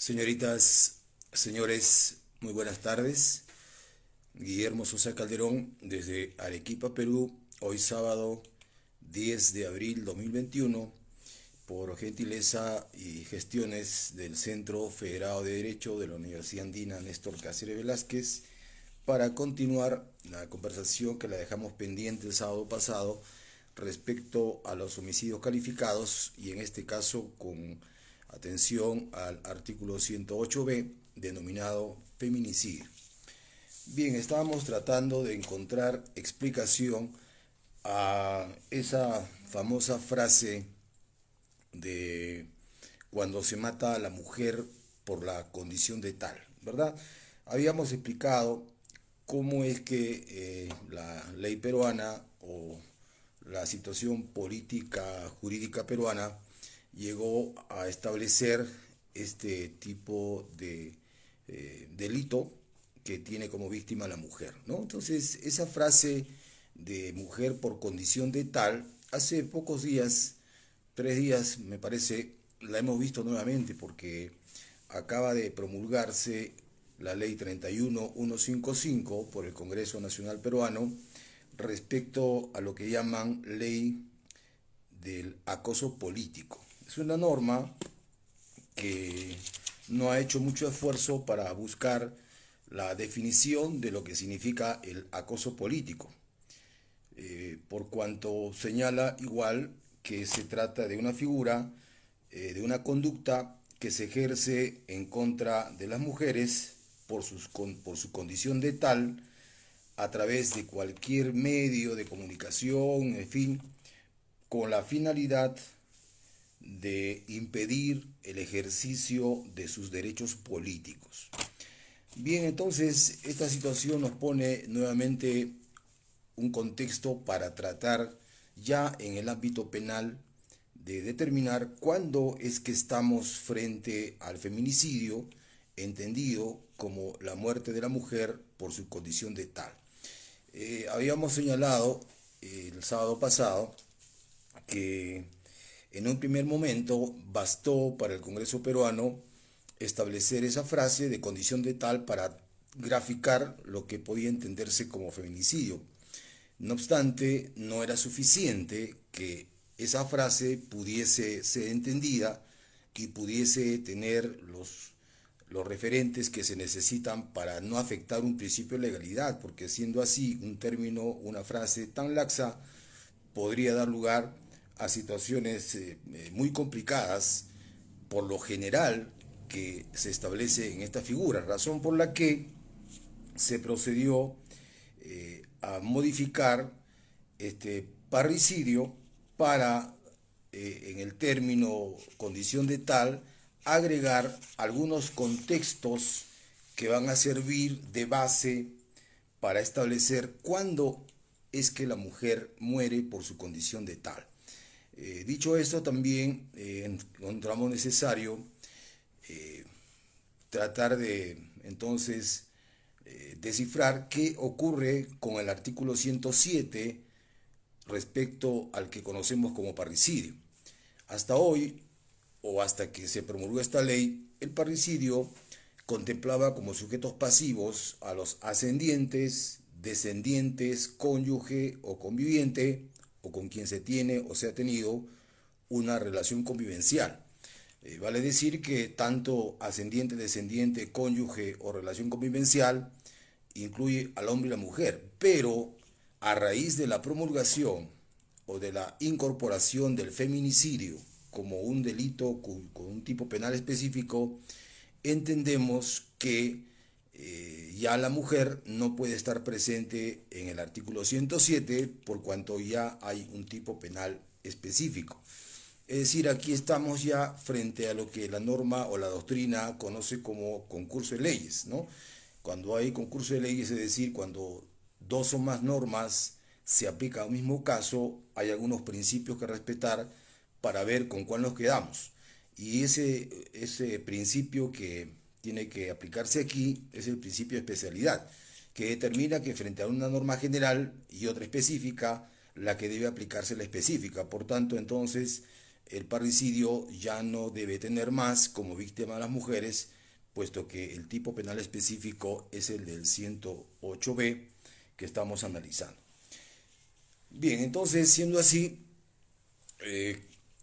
Señoritas, señores, muy buenas tardes. Guillermo Sosa Calderón desde Arequipa, Perú, hoy sábado 10 de abril 2021, por gentileza y gestiones del Centro Federado de Derecho de la Universidad Andina Néstor Cáceres Velázquez, para continuar la conversación que la dejamos pendiente el sábado pasado respecto a los homicidios calificados y en este caso con atención al artículo 108b denominado feminicidio. Bien, estábamos tratando de encontrar explicación a esa famosa frase de cuando se mata a la mujer por la condición de tal, ¿verdad? Habíamos explicado cómo es que la ley peruana o la situación política jurídica peruana llegó a establecer este tipo de delito que tiene como víctima a la mujer, ¿no? Entonces, esa frase de mujer por condición de tal, hace pocos días, 3 días me parece, la hemos visto nuevamente porque acaba de promulgarse la ley 31155 por el Congreso Nacional Peruano respecto a lo que llaman ley del acoso político. Es una norma que no ha hecho mucho esfuerzo para buscar la definición de lo que significa el acoso político, por cuanto señala igual que se trata de una figura, de una conducta que se ejerce en contra de las mujeres por su condición de tal, a través de cualquier medio de comunicación, en fin, con la finalidad de impedir el ejercicio de sus derechos políticos. Bien, entonces esta situación nos pone nuevamente un contexto para tratar ya en el ámbito penal de determinar cuándo es que estamos frente al feminicidio, entendido como la muerte de la mujer por su condición de tal. Habíamos señalado el sábado pasado que en un primer momento bastó para el Congreso peruano establecer esa frase de condición de tal para graficar lo que podía entenderse como feminicidio. No obstante, no era suficiente que esa frase pudiese ser entendida y pudiese tener los referentes que se necesitan para no afectar un principio de legalidad, porque siendo así un término, una frase tan laxa, podría dar lugar a situaciones muy complicadas por lo general que se establece en esta figura, razón por la que se procedió a modificar este parricidio para, en el término condición de tal, agregar algunos contextos que van a servir de base para establecer cuándo es que la mujer muere por su condición de tal. Dicho esto, también encontramos necesario tratar de entonces descifrar qué ocurre con el artículo 107 respecto al que conocemos como parricidio. Hasta hoy, o hasta que se promulgó esta ley, el parricidio contemplaba como sujetos pasivos a los ascendientes, descendientes, cónyuge o conviviente, o con quien se tiene o se ha tenido una relación convivencial. Vale decir que tanto ascendiente, descendiente, cónyuge o relación convivencial incluye al hombre y la mujer, pero a raíz de la promulgación o de la incorporación del feminicidio como un delito con un tipo penal específico, entendemos que ya la mujer no puede estar presente en el artículo 107 por cuanto ya hay un tipo penal específico. Es decir, aquí estamos ya frente a lo que la norma o la doctrina conoce como concurso de leyes, ¿no? Cuando hay concurso de leyes, es decir, cuando dos o más normas se aplican al mismo caso, hay algunos principios que respetar para ver con cuál nos quedamos. Y ese principio que tiene que aplicarse aquí es el principio de especialidad, que determina que frente a una norma general y otra específica, la que debe aplicarse es la específica. Por tanto, entonces, el parricidio ya no debe tener más como víctima a las mujeres, puesto que el tipo penal específico es el del 108B que estamos analizando. Bien, entonces, siendo así,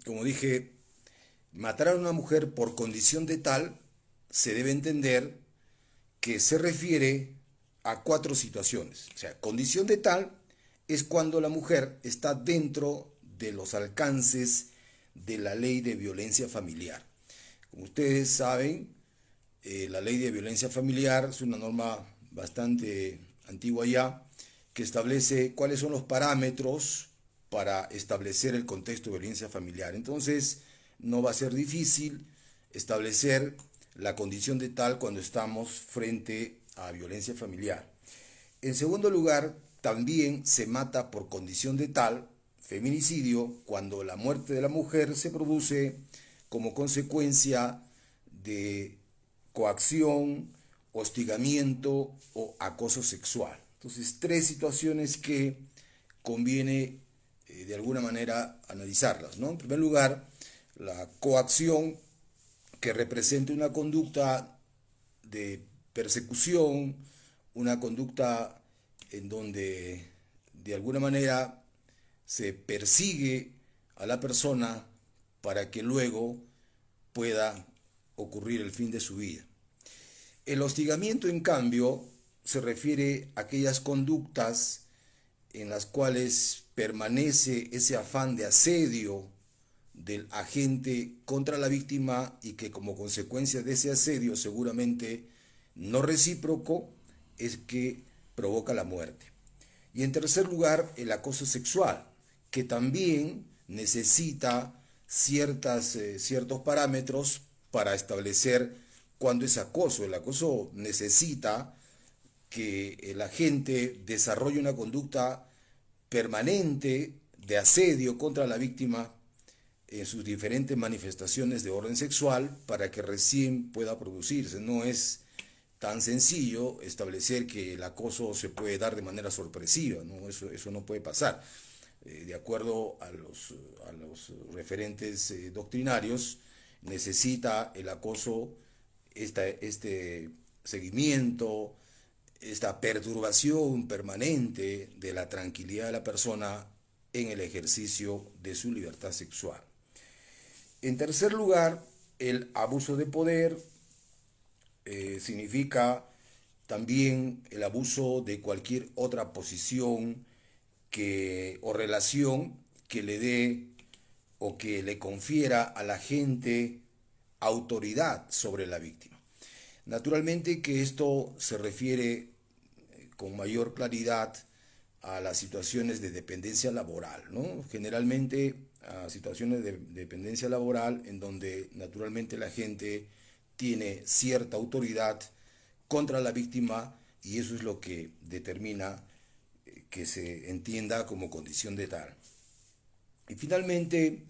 como dije, matar a una mujer por condición de tal se debe entender que se refiere a 4 situaciones. O sea, condición de tal es cuando la mujer está dentro de los alcances de la ley de violencia familiar. Como ustedes saben, la ley de violencia familiar es una norma bastante antigua ya, que establece cuáles son los parámetros para establecer el contexto de violencia familiar. Entonces, no va a ser difícil establecer la condición de tal cuando estamos frente a violencia familiar. En segundo lugar, también se mata por condición de tal, feminicidio, cuando la muerte de la mujer se produce como consecuencia de coacción, hostigamiento o acoso sexual. Entonces, 3 situaciones que conviene de alguna manera analizarlas, ¿no? En primer lugar, la coacción, que representa una conducta de persecución, una conducta en donde de alguna manera se persigue a la persona para que luego pueda ocurrir el fin de su vida. El hostigamiento, en cambio, se refiere a aquellas conductas en las cuales permanece ese afán de asedio del agente contra la víctima y que como consecuencia de ese asedio seguramente no recíproco es que provoca la muerte. Y en tercer lugar, el acoso sexual, que también necesita ciertos parámetros para establecer cuándo es acoso. El acoso necesita que el agente desarrolle una conducta permanente de asedio contra la víctima en sus diferentes manifestaciones de orden sexual para que recién pueda producirse. No es tan sencillo establecer que el acoso se puede dar de manera sorpresiva, ¿no? Eso no puede pasar. De acuerdo a los referentes doctrinarios, necesita el acoso este seguimiento, esta perturbación permanente de la tranquilidad de la persona en el ejercicio de su libertad sexual. En tercer lugar, el abuso de poder significa también el abuso de cualquier otra posición o relación que le dé o que le confiera a la gente autoridad sobre la víctima. Naturalmente que esto se refiere con mayor claridad a las situaciones de dependencia laboral, ¿no? Generalmente a situaciones de dependencia laboral en donde naturalmente la gente tiene cierta autoridad contra la víctima y eso es lo que determina que se entienda como condición de tal. Y finalmente,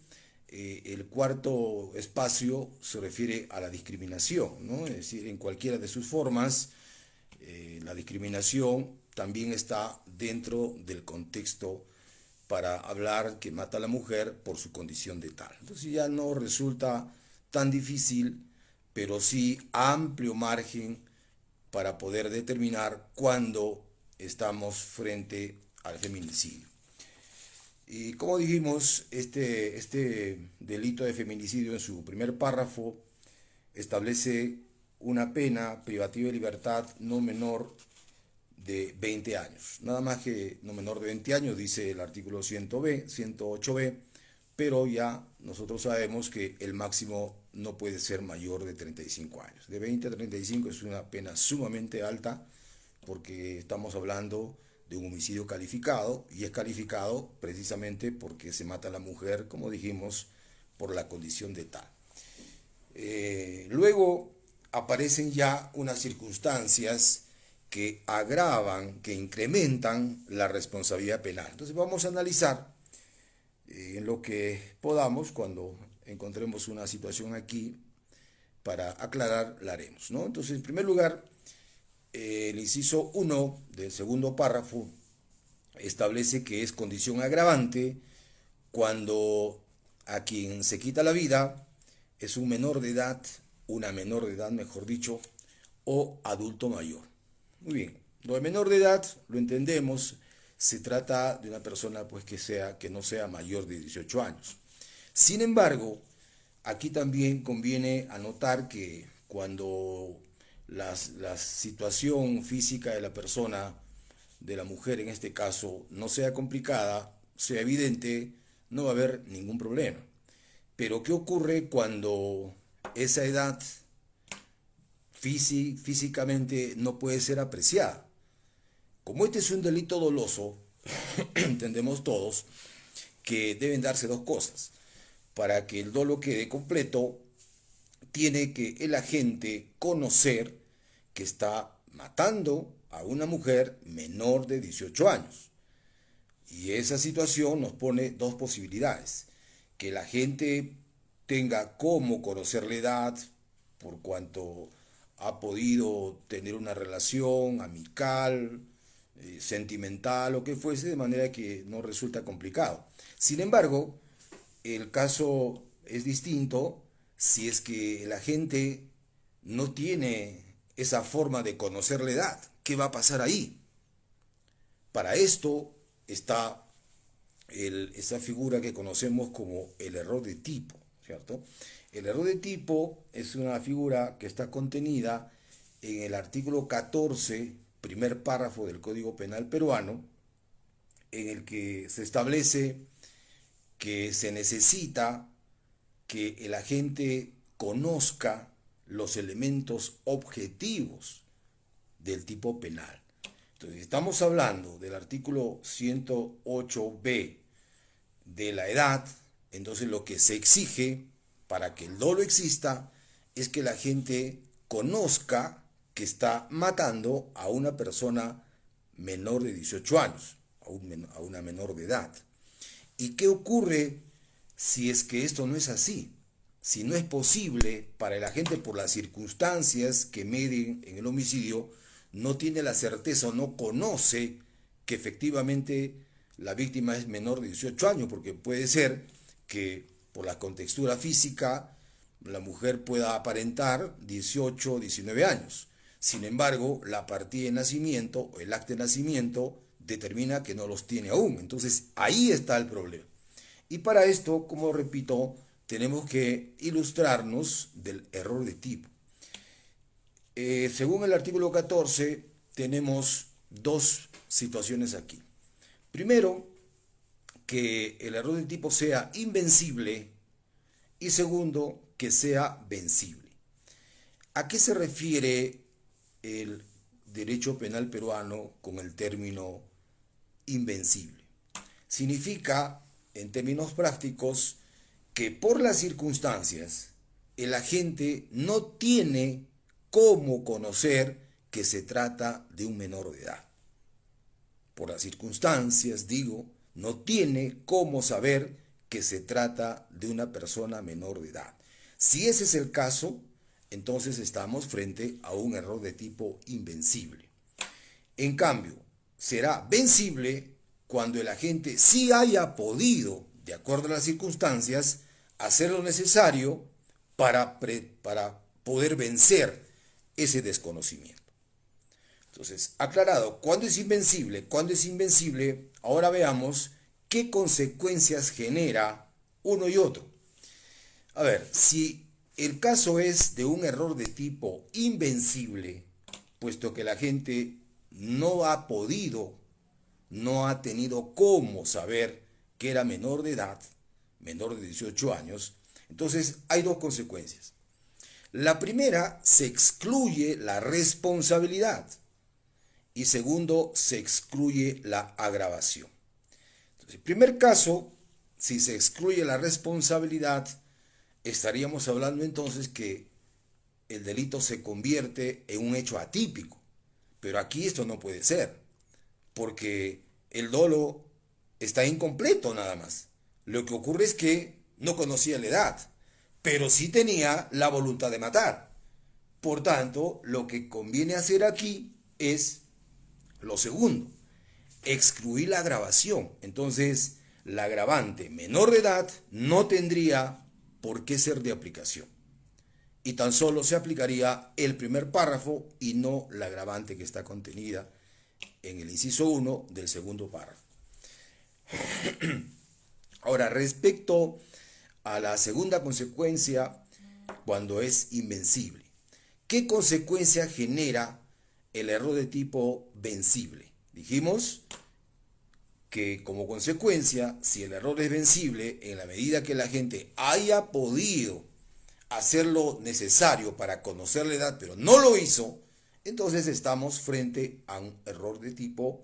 el cuarto espacio se refiere a la discriminación, ¿no? Es decir, en cualquiera de sus formas, la discriminación también está dentro del contexto para hablar que mata a la mujer por su condición de tal. Entonces ya no resulta tan difícil, pero sí amplio margen para poder determinar cuándo estamos frente al feminicidio. Y como dijimos, este delito de feminicidio en su primer párrafo establece una pena privativa de libertad no menor de 20 años. Nada más que no menor de 20 años, dice el artículo 108B, pero ya nosotros sabemos que el máximo no puede ser mayor de 35 años. De 20 a 35 es una pena sumamente alta porque estamos hablando de un homicidio calificado y es calificado precisamente porque se mata a la mujer, como dijimos, por la condición de tal. Luego aparecen ya unas circunstancias que agravan, que incrementan la responsabilidad penal. Entonces vamos a analizar en lo que podamos, cuando encontremos una situación aquí para aclarar, la haremos, ¿no? Entonces, en primer lugar, el inciso 1 del segundo párrafo establece que es condición agravante cuando a quien se quita la vida es un menor de edad, una menor de edad, mejor dicho, o adulto mayor. Muy bien, lo de menor de edad lo entendemos, se trata de una persona pues que no sea mayor de 18 años. Sin embargo, aquí también conviene anotar que cuando la situación física de la persona, de la mujer en este caso, no sea complicada, sea evidente, no va a haber ningún problema. Pero ¿qué ocurre cuando esa edad físicamente no puede ser apreciada? Como este es un delito doloso, entendemos todos que deben darse dos cosas. Para que el dolo quede completo, tiene que el agente conocer que está matando a una mujer menor de 18 años. Y esa situación nos pone dos posibilidades. Que la gente tenga cómo conocer la edad, por cuanto ha podido tener una relación amical, sentimental o que fuese, de manera que no resulta complicado. Sin embargo, el caso es distinto si es que la gente no tiene esa forma de conocer la edad. ¿Qué va a pasar ahí? Para esto está esa figura que conocemos como el error de tipo, ¿cierto? El error de tipo es una figura que está contenida en el artículo 14, primer párrafo del Código Penal peruano, en el que se establece que se necesita que el agente conozca los elementos objetivos del tipo penal. Entonces, estamos hablando del artículo 108b de la edad. Entonces, lo que se exige para que el dolo exista es que la gente conozca que está matando a una persona menor de 18 años, a una menor de edad. ¿Y qué ocurre si es que esto no es así? Si no es posible para el agente, por las circunstancias que meden en el homicidio, no tiene la certeza o no conoce que efectivamente la víctima es menor de 18 años, porque puede ser que por la contextura física la mujer pueda aparentar 18 o 19 años. Sin embargo, la partida de nacimiento o el acta de nacimiento determina que no los tiene aún. Entonces, ahí está el problema. Y para esto, como repito, tenemos que ilustrarnos del error de tipo. Según el artículo 14, tenemos dos situaciones aquí. Primero, que el error de tipo sea invencible y segundo, que sea vencible. ¿A qué se refiere el derecho penal peruano con el término invencible? Significa, en términos prácticos, que por las circunstancias el agente no tiene cómo conocer que se trata de un menor de edad. Por las circunstancias, digo, no tiene cómo saber que se trata de una persona menor de edad. Si ese es el caso, entonces estamos frente a un error de tipo invencible. En cambio, será vencible cuando el agente sí haya podido, de acuerdo a las circunstancias, hacer lo necesario para poder vencer ese desconocimiento. Entonces, aclarado, ¿cuándo es invencible? ¿Cuándo es invencible? Ahora veamos qué consecuencias genera uno y otro. A ver, si el caso es de un error de tipo invencible, puesto que la gente no ha podido, no ha tenido cómo saber que era menor de edad, menor de 18 años, entonces hay dos consecuencias. La primera, se excluye la responsabilidad y segundo, se excluye la agravación. Entonces, en primer caso, si se excluye la responsabilidad, estaríamos hablando entonces que el delito se convierte en un hecho atípico. Pero aquí esto no puede ser, porque el dolo está incompleto nada más. Lo que ocurre es que no conocía la edad, pero sí tenía la voluntad de matar. Por tanto, lo que conviene hacer aquí es lo segundo, excluir la agravación. Entonces, la agravante menor de edad no tendría por qué ser de aplicación. y tan solo se aplicaría el primer párrafo y no la agravante que está contenida en el inciso 1 del segundo párrafo. Ahora, respecto a la segunda consecuencia, cuando es invencible, ¿qué consecuencia genera el error de tipo vencible? Dijimos que como consecuencia, si el error es vencible, en la medida que la gente haya podido hacer lo necesario para conocer la edad, pero no lo hizo, entonces estamos frente a un error de tipo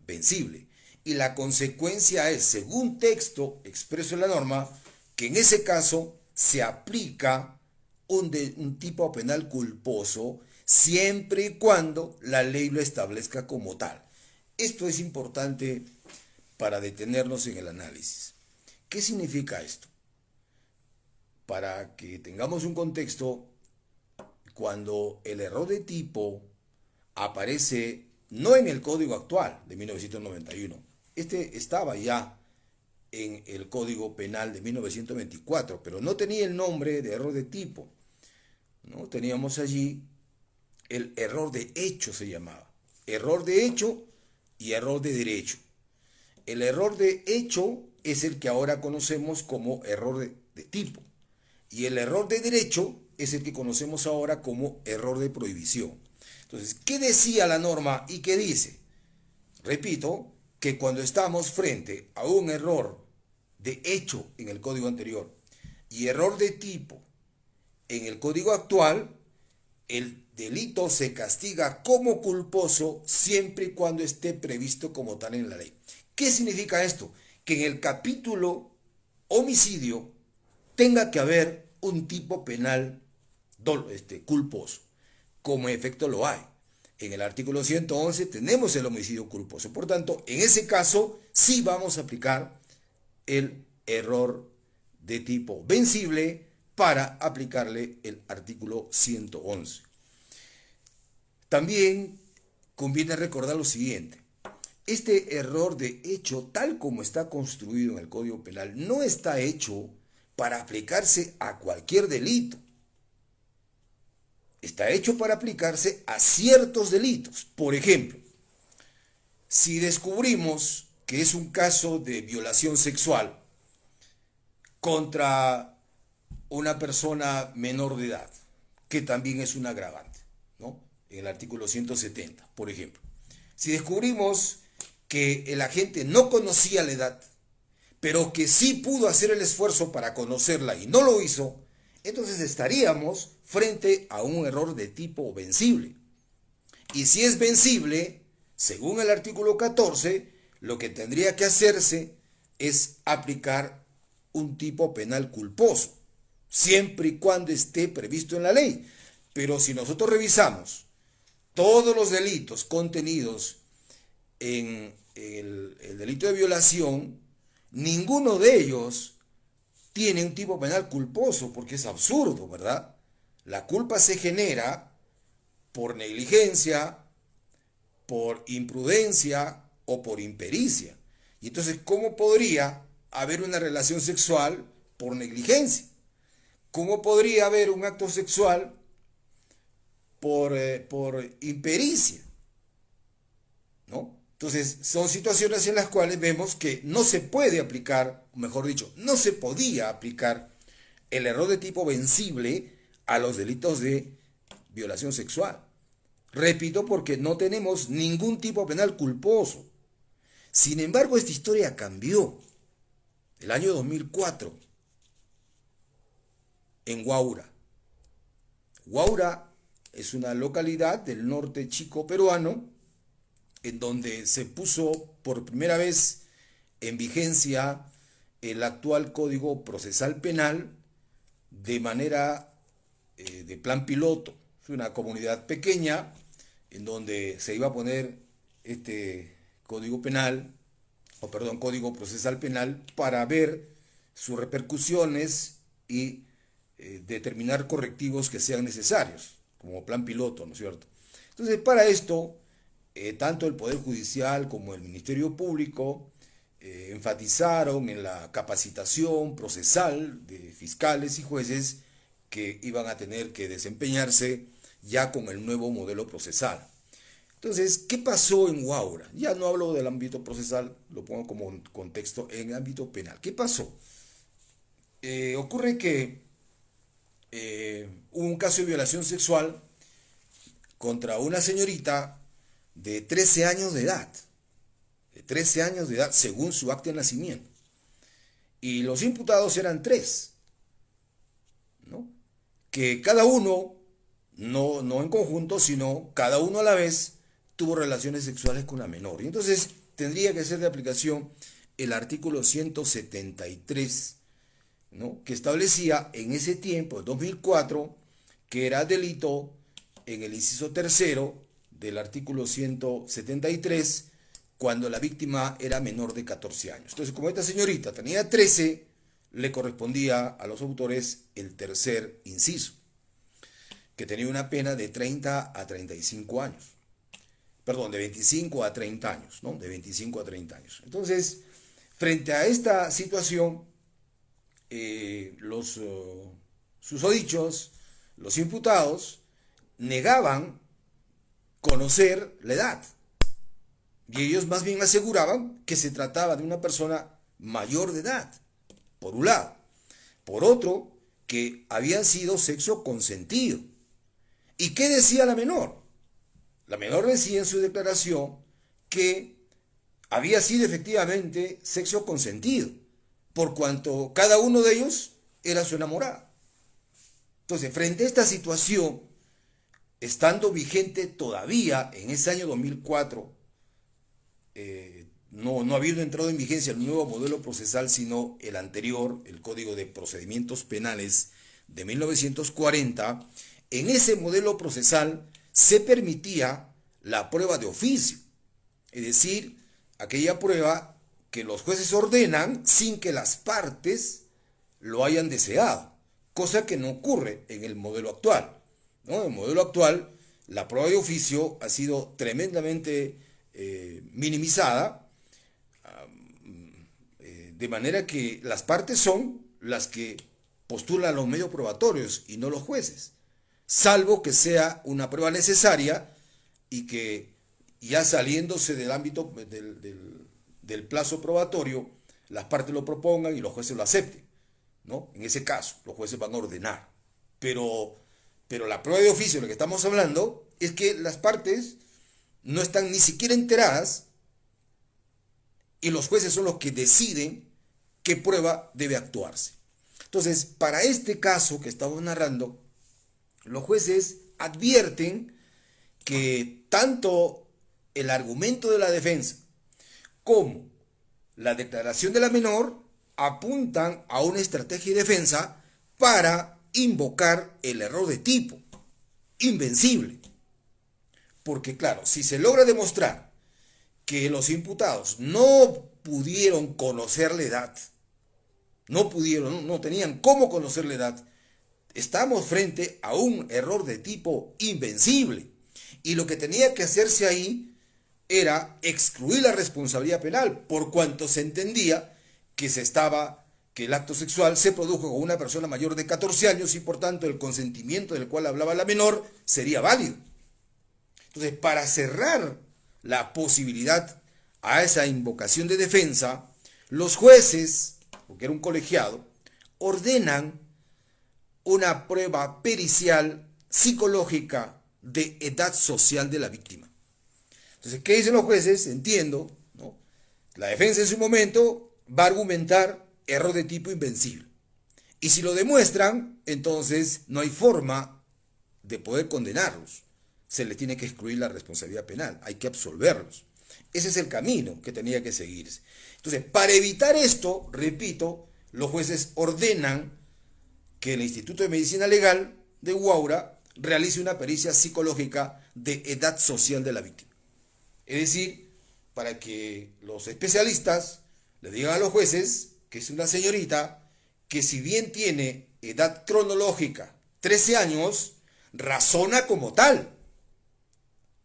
vencible. Y la consecuencia es, según texto expreso en la norma, que en ese caso se aplica un tipo penal culposo siempre y cuando la ley lo establezca como tal. Esto es importante para detenernos en el análisis. ¿Qué significa esto? Para que tengamos un contexto, cuando el error de tipo aparece no en el Código actual de 1991, este estaba ya en el Código Penal de 1924, pero no tenía el nombre de error de tipo, ¿no? Teníamos allí el error de hecho, se llamaba. Error de hecho y error de derecho. El error de hecho es el que ahora conocemos como error de tipo. Y el error de derecho es el que conocemos ahora como error de prohibición. Entonces, ¿qué decía la norma y qué dice? Repito, que cuando estamos frente a un error de hecho en el código anterior y error de tipo en el código actual, el delito se castiga como culposo siempre y cuando esté previsto como tal en la ley. ¿Qué significa esto? Que en el capítulo homicidio tenga que haber un tipo penal culposo. Como en efecto lo hay. En el artículo 111 tenemos el homicidio culposo. Por tanto, en ese caso sí vamos a aplicar el error de tipo vencible para aplicarle el artículo 111. También conviene recordar lo siguiente. Este error de hecho, tal como está construido en el Código Penal, no está hecho para aplicarse a cualquier delito. Está hecho para aplicarse a ciertos delitos. Por ejemplo, si descubrimos que es un caso de violación sexual contra una persona menor de edad, que también es un agravante, ¿no? En el artículo 170, por ejemplo. Si descubrimos que el agente no conocía la edad, pero que sí pudo hacer el esfuerzo para conocerla y no lo hizo, entonces estaríamos frente a un error de tipo vencible. Y si es vencible, según el artículo 14, lo que tendría que hacerse es aplicar un tipo penal culposo, siempre y cuando esté previsto en la ley. Pero si nosotros revisamos todos los delitos contenidos en el delito de violación, ninguno de ellos tiene un tipo penal culposo, porque es absurdo, ¿verdad? La culpa se genera por negligencia, por imprudencia o por impericia. Y entonces, ¿cómo podría haber una relación sexual por negligencia? ¿Cómo podría haber un acto sexual por impericia? ¿No? Entonces, son situaciones en las cuales vemos que no se puede aplicar, mejor dicho, no se podía aplicar el error de tipo vencible a los delitos de violación sexual. Repito, porque no tenemos ningún tipo penal culposo. Sin embargo, esta historia cambió. El año 2004, en Huaura. Huaura es una localidad del norte chico peruano, en donde se puso por primera vez en vigencia el actual Código Procesal Penal de manera de plan piloto. Es una comunidad pequeña en donde se iba a poner este Código Penal, Código Procesal Penal, para ver sus repercusiones y determinar correctivos que sean necesarios, como plan piloto, ¿no es cierto? Entonces, para esto, tanto el Poder Judicial como el Ministerio Público enfatizaron en la capacitación procesal de fiscales y jueces que iban a tener que desempeñarse ya con el nuevo modelo procesal. Entonces, ¿qué pasó en Huaura? Ya no hablo del ámbito procesal, lo pongo como contexto en el ámbito penal. ¿Qué pasó? Ocurre que hubo un caso de violación sexual contra una señorita de 13 años de edad. De 13 años de edad, según su acta de nacimiento. Y los imputados eran tres, ¿no? Que cada uno, no en conjunto, sino cada uno a la vez, tuvo relaciones sexuales con la menor. Y entonces tendría que ser de aplicación el artículo 173, ¿no? Que establecía en ese tiempo, en 2004, que era delito en el inciso tercero del artículo 173, cuando la víctima era menor de 14 años. Entonces, como esta señorita tenía 13, le correspondía a los autores el tercer inciso, que tenía una pena de 30 a 35 años. Perdón, de 25 a 30 años, ¿no? De 25 a 30 años. Entonces, frente a esta situación, los susodichos, los imputados, negaban conocer la edad. Y ellos más bien aseguraban que se trataba de una persona mayor de edad, por un lado. Por otro, que había sido sexo consentido. ¿Y qué decía la menor? La menor decía en su declaración que había sido efectivamente sexo consentido, por cuanto cada uno de ellos era su enamorada. Entonces, frente a esta situación, estando vigente todavía en ese año 2004, no habiendo entrado en vigencia el nuevo modelo procesal, sino el anterior, el Código de Procedimientos Penales de 1940, en ese modelo procesal se permitía la prueba de oficio, es decir, aquella prueba que los jueces ordenan sin que las partes lo hayan deseado, cosa que no ocurre en el modelo actual, ¿no? En el modelo actual, la prueba de oficio ha sido tremendamente minimizada, de manera que las partes son las que postulan los medios probatorios y no los jueces, salvo que sea una prueba necesaria y que ya saliéndose del ámbito del plazo probatorio, las partes lo propongan y los jueces lo acepten, ¿no? En ese caso, los jueces van a ordenar. Pero la prueba de oficio de lo que estamos hablando es que las partes no están ni siquiera enteradas y los jueces son los que deciden qué prueba debe actuarse. Entonces, para este caso que estamos narrando, los jueces advierten que tanto el argumento de la defensa como la declaración de la menor apuntan a una estrategia de defensa para invocar el error de tipo, invencible. Porque claro, si se logra demostrar que los imputados no pudieron conocer la edad, no tenían cómo conocer la edad, estamos frente a un error de tipo invencible. Y lo que tenía que hacerse ahí era excluir la responsabilidad penal, por cuanto se entendía que el acto sexual se produjo con una persona mayor de 14 años y por tanto el consentimiento del cual hablaba la menor sería válido. Entonces, para cerrar la posibilidad a esa invocación de defensa, los jueces, porque era un colegiado, ordenan una prueba pericial psicológica de edad social de la víctima. Entonces, ¿qué dicen los jueces? Entiendo, ¿no? La defensa en su momento va a argumentar error de tipo invencible. Y si lo demuestran, entonces no hay forma de poder condenarlos. Se les tiene que excluir la responsabilidad penal, hay que absolverlos. Ese es el camino que tenía que seguirse. Entonces, para evitar esto, repito, los jueces ordenan que el Instituto de Medicina Legal de Huaura realice una pericia psicológica de edad social de la víctima. Es decir, para que los especialistas le digan a los jueces que es una señorita que si bien tiene edad cronológica 13 años, razona como tal.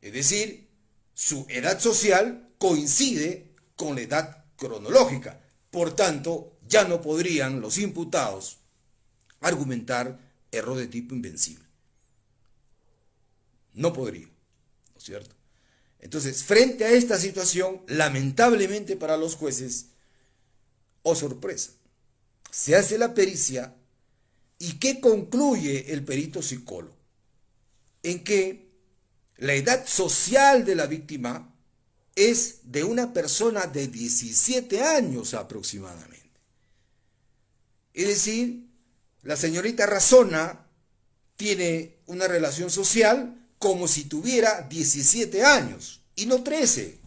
Es decir, su edad social coincide con la edad cronológica. Por tanto, ya no podrían los imputados argumentar error de tipo invencible. No podría, ¿no es cierto? Entonces, frente a esta situación, lamentablemente para los jueces, oh sorpresa, se hace la pericia y ¿qué concluye el perito psicólogo? En que la edad social de la víctima es de una persona de 17 años aproximadamente. Es decir, la señorita razona, tiene una relación social como si tuviera 17 años y no 13.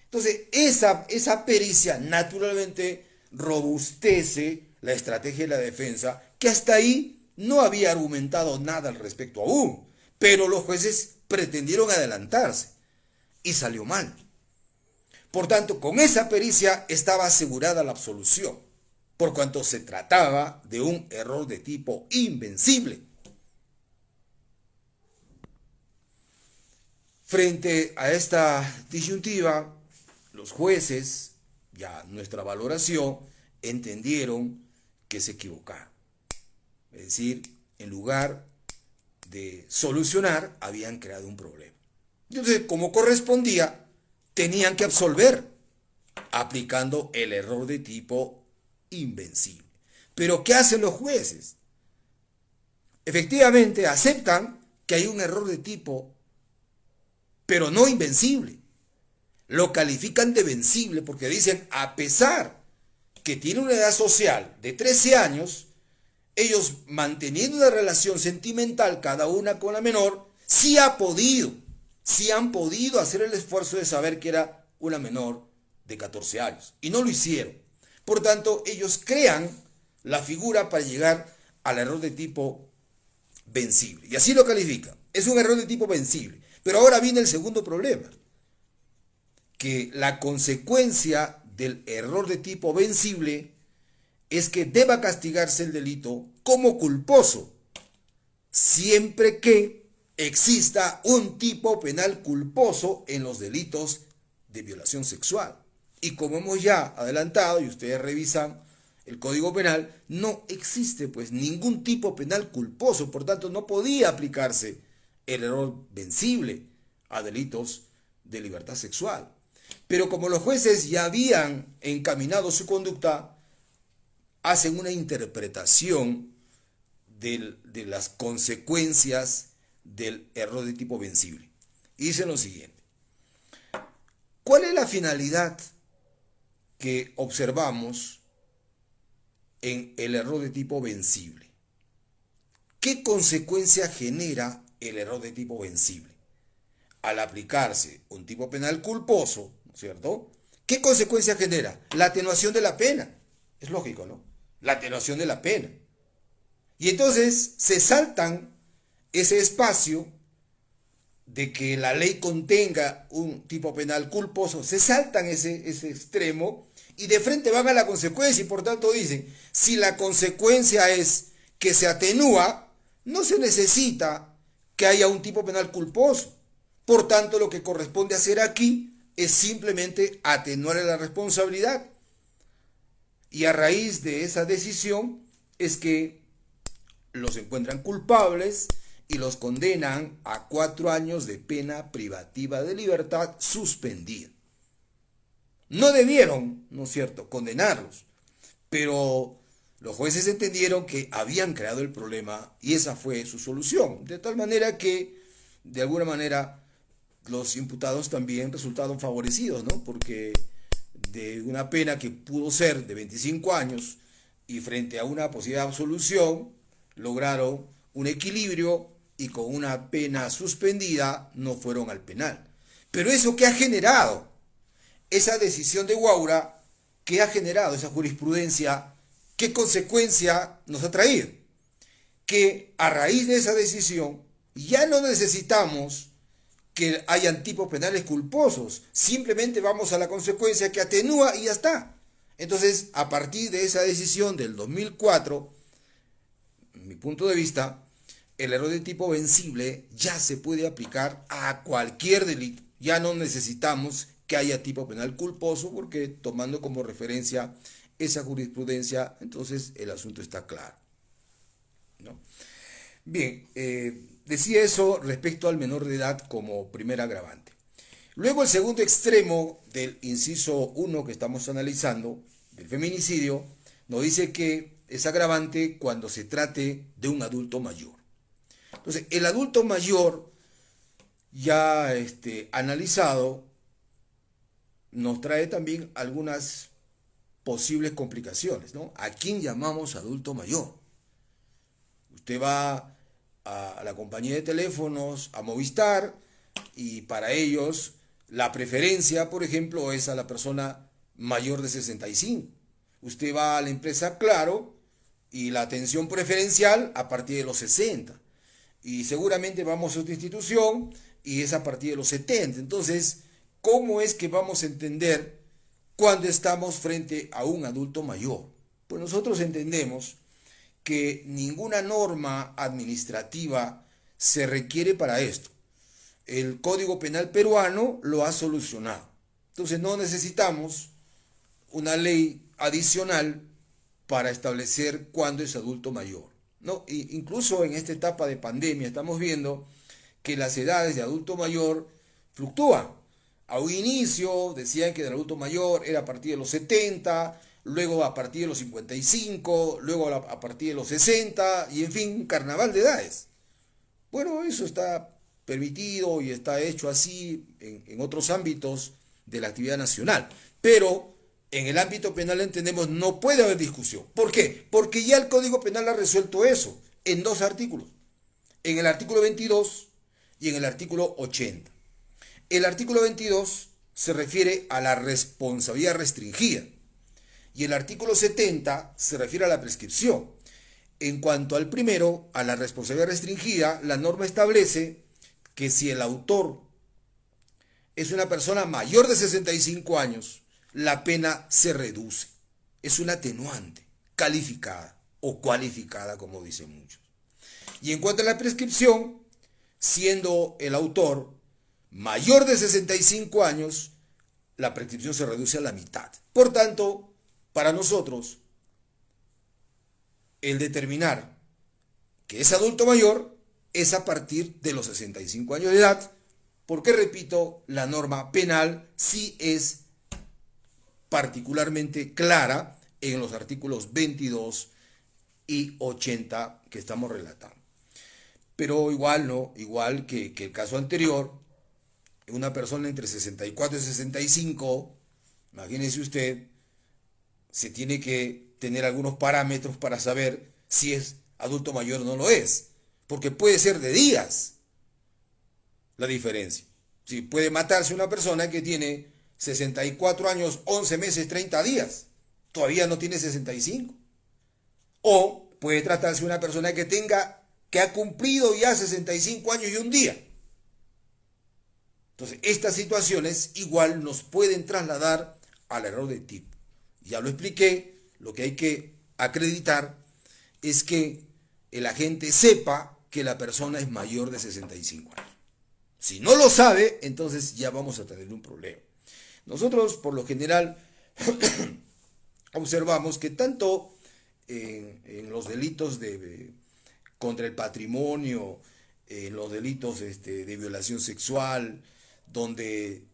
Entonces, esa pericia naturalmente robustece la estrategia de la defensa, que hasta ahí no había argumentado nada al respecto aún, pero los jueces pretendieron adelantarse y salió mal. Por tanto, con esa pericia estaba asegurada la absolución, por cuanto se trataba de un error de tipo invencible. Frente a esta disyuntiva, los jueces, ya nuestra valoración, entendieron que se equivocaron. Es decir, en lugar de solucionar, habían creado un problema. Entonces, como correspondía, tenían que absolver, aplicando el error de tipo invencible. Pero ¿qué hacen los jueces? Efectivamente, aceptan que hay un error de tipo, pero no invencible. Lo califican de vencible porque dicen, a pesar que tiene una edad social de 13 años, ellos manteniendo una relación sentimental cada una con la menor, sí han podido hacer el esfuerzo de saber que era una menor de 14 años. Y no lo hicieron. Por tanto, ellos crean la figura para llegar al error de tipo vencible. Y así lo califican. Es un error de tipo vencible. Pero ahora viene el segundo problema. Que la consecuencia del error de tipo vencible es que deba castigarse el delito como culposo, siempre que exista un tipo penal culposo en los delitos de violación sexual. Y como hemos ya adelantado, y ustedes revisan el Código Penal, no existe pues ningún tipo penal culposo, por tanto no podía aplicarse el error vencible a delitos de libertad sexual. Pero como los jueces ya habían encaminado su conducta, hacen una interpretación de las consecuencias del error de tipo vencible. Y dicen lo siguiente. ¿Cuál es la finalidad que observamos en el error de tipo vencible? ¿Qué consecuencia genera el error de tipo vencible? Al aplicarse un tipo penal culposo, ¿no es cierto? ¿Qué consecuencia genera? La atenuación de la pena. Es lógico, ¿no? La atenuación de la pena. Y entonces se saltan ese espacio de que la ley contenga un tipo penal culposo, se saltan ese extremo y de frente van a la consecuencia y por tanto dicen, si la consecuencia es que se atenúa, no se necesita que haya un tipo penal culposo. Por tanto, lo que corresponde hacer aquí es simplemente atenuar la responsabilidad. Y a raíz de esa decisión es que los encuentran culpables y los condenan a 4 años de pena privativa de libertad suspendida. No debieron, ¿no es cierto?, condenarlos, pero los jueces entendieron que habían creado el problema y esa fue su solución. De tal manera que, de alguna manera, los imputados también resultaron favorecidos, ¿no? Porque de una pena que pudo ser de 25 años y frente a una posible absolución, lograron un equilibrio y con una pena suspendida no fueron al penal. Pero eso ¿qué ha generado? Esa decisión de Guaura, ¿qué ha generado esa jurisprudencia? ¿Qué consecuencia nos ha traído? Que a raíz de esa decisión ya no necesitamos que hayan tipos penales culposos, simplemente vamos a la consecuencia que atenúa y ya está. Entonces, a partir de esa decisión del 2004, mi punto de vista, el error de tipo vencible ya se puede aplicar a cualquier delito. Ya no necesitamos que haya tipo penal culposo porque tomando como referencia esa jurisprudencia, entonces el asunto está claro, ¿no? Bien, decía eso respecto al menor de edad como primer agravante. Luego el segundo extremo del inciso 1 que estamos analizando, del feminicidio, nos dice que es agravante cuando se trate de un adulto mayor. Entonces, el adulto mayor ya analizado nos trae también algunas posibles complicaciones, ¿no? ¿A quién llamamos adulto mayor? Usted va a la compañía de teléfonos, a Movistar, y para ellos la preferencia, por ejemplo, es a la persona mayor de 65. Usted va a la empresa Claro y la atención preferencial a partir de los 60. Y seguramente vamos a otra institución y es a partir de los 70. Entonces, ¿cómo es que vamos a entender cuando estamos frente a un adulto mayor? Pues nosotros entendemos que ninguna norma administrativa se requiere para esto. El Código Penal peruano lo ha solucionado. Entonces no necesitamos una ley adicional para establecer cuándo es adulto mayor, ¿no? Incluso en esta etapa de pandemia estamos viendo que las edades de adulto mayor fluctúan. A un inicio decían que el adulto mayor era a partir de los 70, luego a partir de los 55, luego a partir de los 60, y en fin, un carnaval de edades. Bueno, eso está permitido y está hecho así en otros ámbitos de la actividad nacional, pero en el ámbito penal entendemos no puede haber discusión. ¿Por qué? Porque ya el Código Penal ha resuelto eso en dos artículos, en el artículo 22 y en el artículo 80. El artículo 22 se refiere a la responsabilidad restringida y el artículo 70 se refiere a la prescripción. En cuanto al primero, a la responsabilidad restringida, la norma establece que si el autor es una persona mayor de 65 años, la pena se reduce. Es una atenuante, calificada o cualificada, como dicen muchos. Y en cuanto a la prescripción, siendo el autor mayor de 65 años, la prescripción se reduce a la mitad. Por tanto, para nosotros, el determinar que es adulto mayor es a partir de los 65 años de edad, porque, repito, la norma penal sí es particularmente clara en los artículos 22 y 80 que estamos relatando. Pero igual, ¿no? Igual que el caso anterior, una persona entre 64 y 65, imagínese usted, se tiene que tener algunos parámetros para saber si es adulto mayor o no lo es, porque puede ser de días la diferencia. Si puede matarse una persona que tiene 64 años, 11 meses, 30 días, todavía no tiene 65. O puede tratarse de una persona que ha cumplido ya 65 años y un día. Entonces, estas situaciones igual nos pueden trasladar al error de tipo. Ya lo expliqué, lo que hay que acreditar es que el agente sepa que la persona es mayor de 65 años. Si no lo sabe, entonces ya vamos a tener un problema. Nosotros, por lo general, observamos que tanto en los delitos contra el patrimonio, en los delitos de violación sexual, donde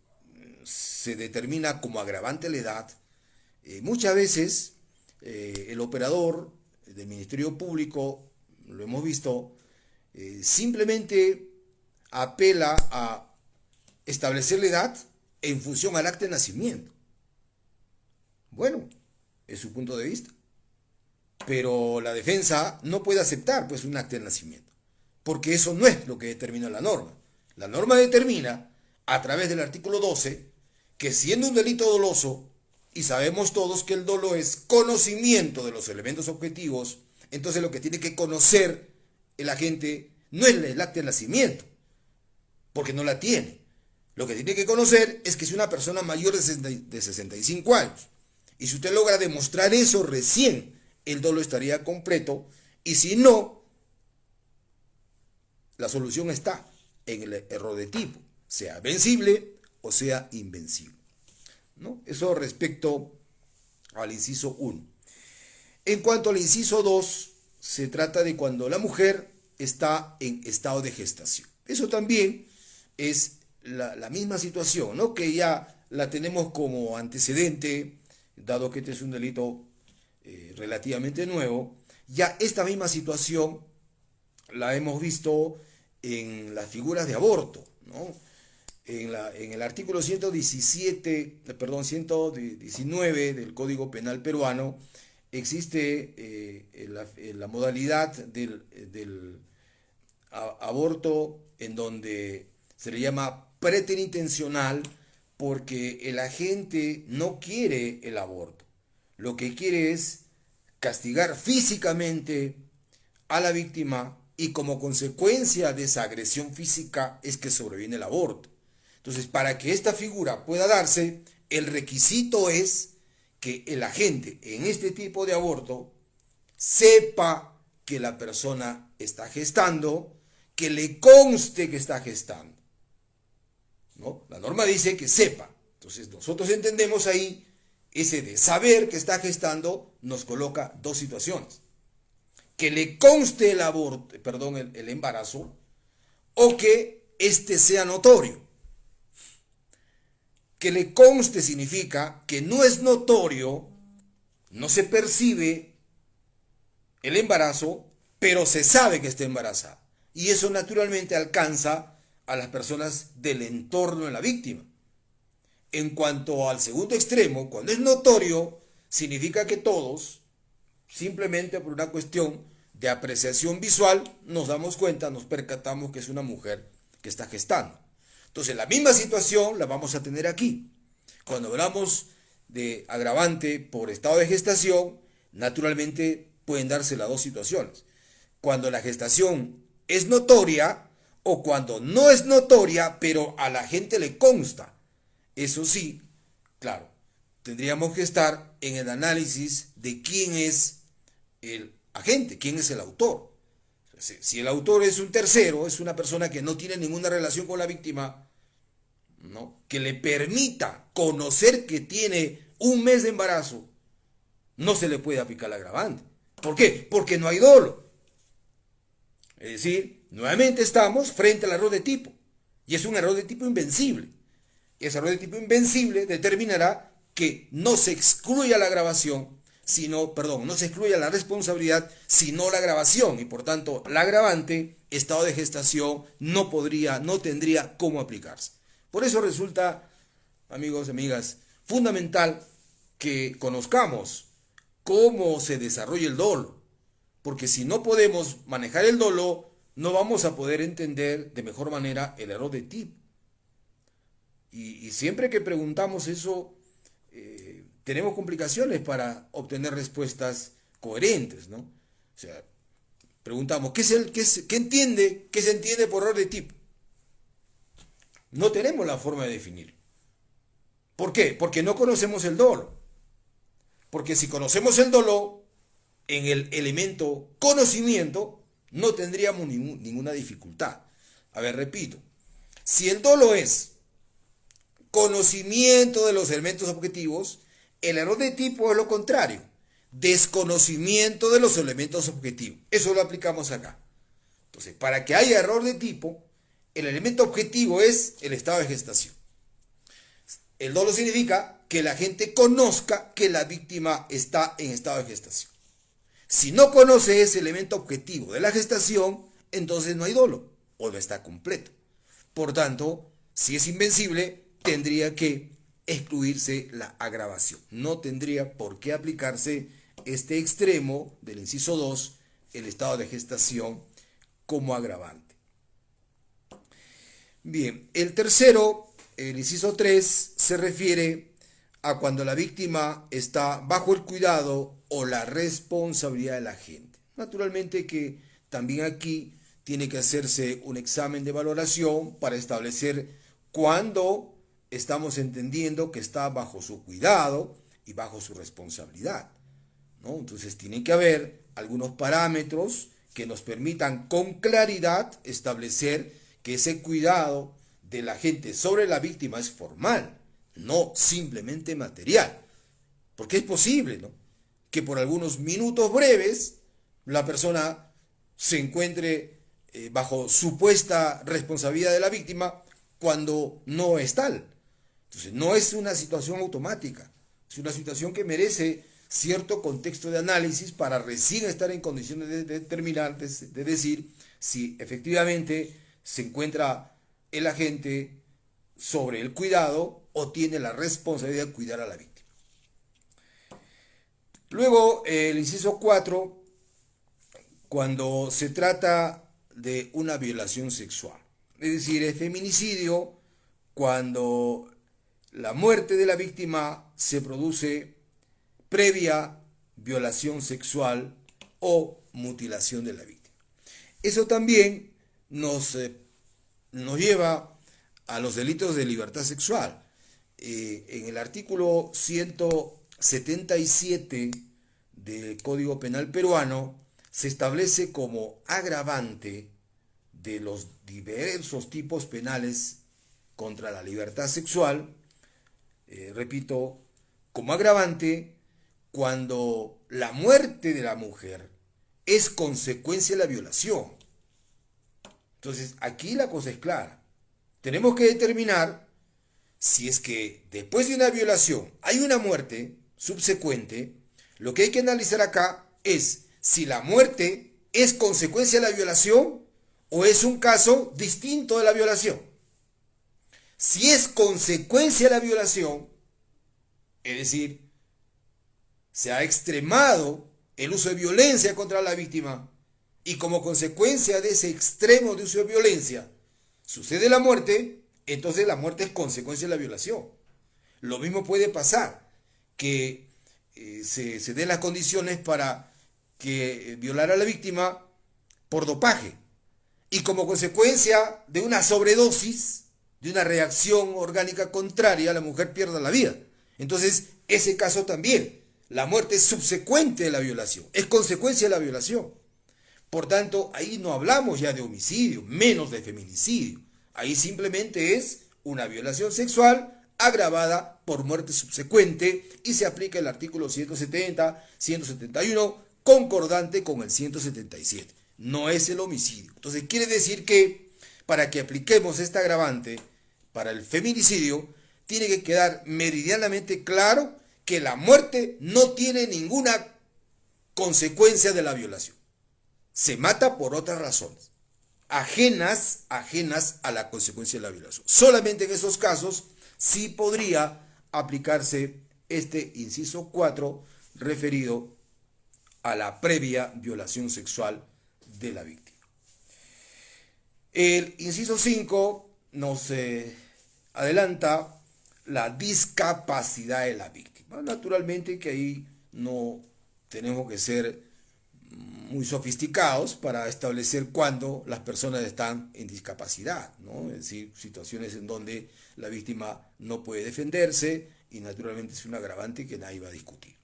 se determina como agravante la edad, muchas veces el operador del Ministerio Público, lo hemos visto, simplemente apela a establecer la edad en función al acta de nacimiento. Bueno, es su punto de vista. Pero la defensa no puede aceptar pues un acta de nacimiento, porque eso no es lo que determina la norma. La norma determina, a través del artículo 12, que siendo un delito doloso, y sabemos todos que el dolo es conocimiento de los elementos objetivos, entonces lo que tiene que conocer el agente no es el acta de nacimiento, porque no la tiene. Lo que tiene que conocer es que es una persona mayor de 65 años. Y si usted logra demostrar eso, recién el dolo estaría completo. Y si no, la solución está en el error de tipo, sea vencible o sea invencible, ¿no? Eso respecto al inciso 1. En cuanto al inciso 2, se trata de cuando la mujer está en estado de gestación. Eso también es la misma situación, ¿no? Que ya la tenemos como antecedente, dado que este es un delito relativamente nuevo. Ya esta misma situación la hemos visto en las figuras de aborto, ¿no? En el artículo 119 del Código Penal peruano existe la modalidad del aborto en donde se le llama preteritencional, porque el agente no quiere el aborto. Lo que quiere es castigar físicamente a la víctima, y como consecuencia de esa agresión física es que sobreviene el aborto. Entonces, para que esta figura pueda darse, el requisito es que el agente en este tipo de aborto sepa que la persona está gestando, que le conste que está gestando, ¿no? La norma dice que sepa. Entonces, nosotros entendemos ahí ese de saber que está gestando nos coloca dos situaciones: que le conste el aborto, perdón, el embarazo, o que éste sea notorio. Que le conste significa que no es notorio, no se percibe el embarazo, pero se sabe que está embarazada. Y eso naturalmente alcanza a las personas del entorno de la víctima. En cuanto al segundo extremo, cuando es notorio, significa que todos, simplemente por una cuestión de apreciación visual, nos damos cuenta, nos percatamos que es una mujer que está gestando. Entonces, la misma situación la vamos a tener aquí. Cuando hablamos de agravante por estado de gestación, naturalmente pueden darse las dos situaciones: cuando la gestación es notoria o cuando no es notoria, pero a la gente le consta. Eso sí, claro, tendríamos que estar en el análisis de quién es el agente, quién es el autor. Si el autor es un tercero, es una persona que no tiene ninguna relación con la víctima, ¿no?, que le permita conocer que tiene un mes de embarazo, no se le puede aplicar el agravante. ¿Por qué? Porque no hay dolo. Es decir, nuevamente estamos frente al error de tipo, y es un error de tipo invencible. Ese error de tipo invencible determinará que no se excluya la agravación, no se excluya la responsabilidad, sino la agravación, y por tanto la agravante, estado de gestación, no tendría cómo aplicarse. Por eso resulta, amigos y amigas, fundamental que conozcamos cómo se desarrolla el dolo, porque si no podemos manejar el dolo, no vamos a poder entender de mejor manera el error de tipo. Y siempre que preguntamos eso, tenemos complicaciones para obtener respuestas coherentes, ¿no? O sea, preguntamos, ¿qué se entiende por error de tipo? No tenemos la forma de definir. ¿Por qué? Porque no conocemos el dolo. Porque si conocemos el dolo, en el elemento conocimiento, no tendríamos ninguna dificultad. A ver, repito. Si el dolo es conocimiento de los elementos objetivos, el error de tipo es lo contrario: desconocimiento de los elementos objetivos. Eso lo aplicamos acá. Entonces, para que haya error de tipo, el elemento objetivo es el estado de gestación. El dolo significa que la gente conozca que la víctima está en estado de gestación. Si no conoce ese elemento objetivo de la gestación, entonces no hay dolo o no está completo. Por tanto, si es invencible, tendría que excluirse la agravación. No tendría por qué aplicarse este extremo del inciso 2, el estado de gestación, como agravante. Bien, el tercero, el inciso 3, se refiere a cuando la víctima está bajo el cuidado o la responsabilidad de la agente. Naturalmente que también aquí tiene que hacerse un examen de valoración para establecer cuándo estamos entendiendo que está bajo su cuidado y bajo su responsabilidad, ¿no? Entonces tiene que haber algunos parámetros que nos permitan con claridad establecer que ese cuidado de la gente sobre la víctima es formal, no simplemente material. Porque es posible, ¿no?, que por algunos minutos breves la persona se encuentre bajo supuesta responsabilidad de la víctima cuando no es tal. Entonces, no es una situación automática, es una situación que merece cierto contexto de análisis para recién estar en condiciones de determinar, de decir si efectivamente se encuentra el agente sobre el cuidado o tiene la responsabilidad de cuidar a la víctima. Luego, el inciso 4, cuando se trata de una violación sexual. Es decir, el feminicidio cuando la muerte de la víctima se produce previa violación sexual o mutilación de la víctima. Eso también nos lleva a los delitos de libertad sexual. En el artículo 177 del Código Penal peruano se establece como agravante de los diversos tipos penales contra la libertad sexual, repito, como agravante cuando la muerte de la mujer es consecuencia de la violación. Entonces, aquí la cosa es clara. Tenemos que determinar si es que después de una violación hay una muerte subsecuente. Lo que hay que analizar acá es si la muerte es consecuencia de la violación o es un caso distinto de la violación. Si es consecuencia de la violación, es decir, se ha extremado el uso de violencia contra la víctima y como consecuencia de ese extremo de uso de violencia sucede la muerte, entonces la muerte es consecuencia de la violación. Lo mismo puede pasar, que se den las condiciones para que violara a la víctima por dopaje y como consecuencia de una sobredosis, de una reacción orgánica contraria, la mujer pierda la vida. Entonces, ese caso también, la muerte es subsecuente de la violación, es consecuencia de la violación. Por tanto, ahí no hablamos ya de homicidio, menos de feminicidio. Ahí simplemente es una violación sexual agravada por muerte subsecuente y se aplica el artículo 170, 171, concordante con el 177. No es el homicidio. Entonces quiere decir que para que apliquemos esta agravante para el feminicidio, tiene que quedar meridianamente claro que la muerte no tiene ninguna consecuencia de la violación. Se mata por otras razones, ajenas a la consecuencia de la violación. Solamente en esos casos sí podría aplicarse este inciso 4 referido a la previa violación sexual de la víctima. El inciso 5 nos adelanta la discapacidad de la víctima. Naturalmente que ahí no tenemos que ser muy sofisticados para establecer cuándo las personas están en discapacidad, ¿no? Es decir, situaciones en donde la víctima no puede defenderse y naturalmente es un agravante que nadie va a discutir.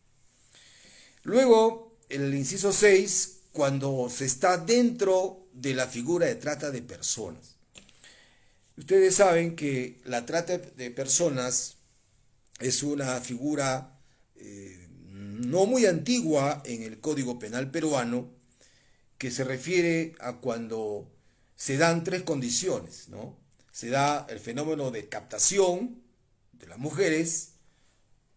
Luego, el inciso 6, cuando se está dentro de la figura de trata de personas. Ustedes saben que la trata de personas es una figura no muy antigua en el Código Penal peruano, que se refiere a cuando se dan tres condiciones, ¿no? Se da el fenómeno de captación de las mujeres,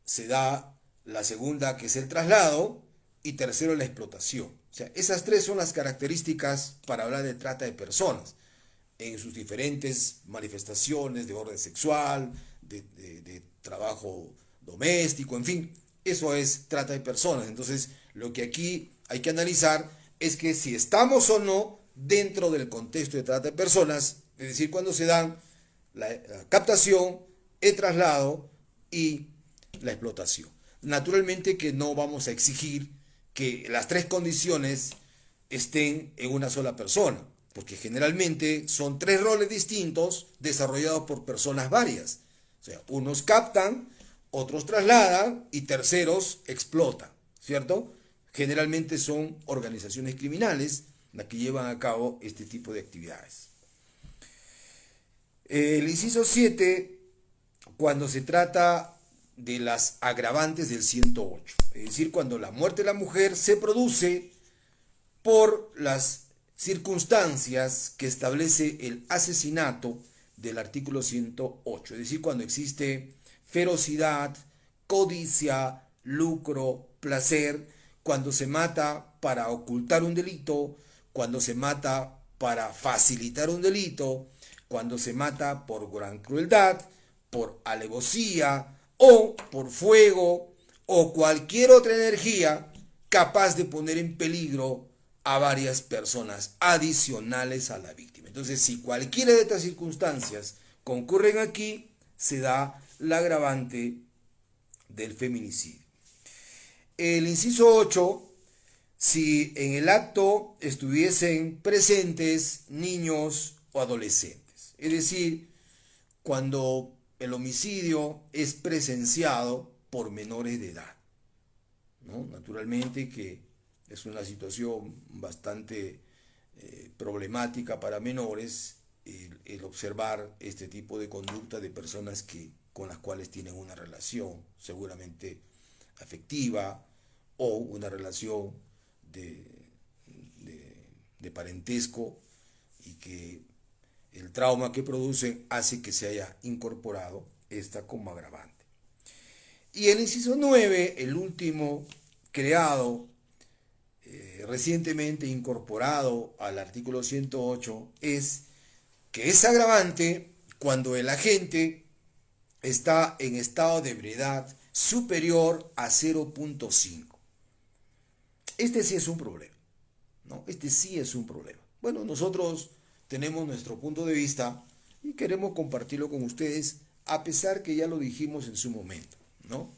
se da la segunda, que es el traslado, y tercero, la explotación. O sea, esas tres son las características para hablar de trata de personas, en sus diferentes manifestaciones de orden sexual, de trabajo doméstico, en fin, eso es trata de personas. Entonces, lo que aquí hay que analizar es que si estamos o no dentro del contexto de trata de personas, es decir, cuando se dan la captación, el traslado y la explotación. Naturalmente que no vamos a exigir que las tres condiciones estén en una sola persona, porque generalmente son tres roles distintos desarrollados por personas varias. O sea, unos captan, otros trasladan y terceros explotan, ¿cierto? Generalmente son organizaciones criminales las que llevan a cabo este tipo de actividades. El inciso 7, cuando se trata de las agravantes del 108, es decir, cuando la muerte de la mujer se produce por las circunstancias que establece el asesinato del artículo 108, es decir, cuando existe ferocidad, codicia, lucro, placer, cuando se mata para ocultar un delito, cuando se mata para facilitar un delito, cuando se mata por gran crueldad, por alevosía o por fuego o cualquier otra energía capaz de poner en peligro a varias personas adicionales a la víctima. Entonces, si cualquiera de estas circunstancias concurren aquí, se da la agravante del feminicidio. El inciso 8, si en el acto estuviesen presentes niños o adolescentes. Es decir, cuando el homicidio es presenciado por menores de edad, ¿no? Naturalmente que es una situación bastante problemática para menores el observar este tipo de conducta de personas con las cuales tienen una relación seguramente afectiva o una relación de parentesco, y que el trauma que producen hace que se haya incorporado esta como agravante. Y el inciso 9, el último creado, recientemente incorporado al artículo 108, es que es agravante cuando el agente está en estado de ebriedad superior a 0.5. Este sí es un problema, ¿no? Este sí es un problema. Bueno, nosotros tenemos nuestro punto de vista y queremos compartirlo con ustedes, a pesar que ya lo dijimos en su momento, ¿no?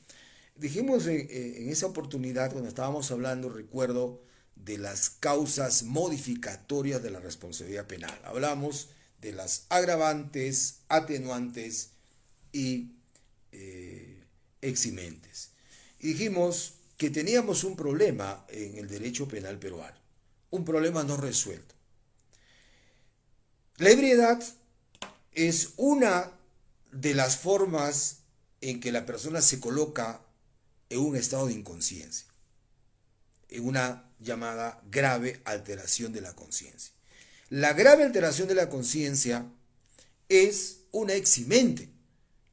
Dijimos en esa oportunidad, cuando estábamos hablando, recuerdo, de las causas modificatorias de la responsabilidad penal. Hablamos de las agravantes, atenuantes y eximentes. Y dijimos que teníamos un problema en el derecho penal peruano, un problema no resuelto. La ebriedad es una de las formas en que la persona se coloca en un estado de inconsciencia, en una llamada grave alteración de la conciencia. La grave alteración de la conciencia es una eximente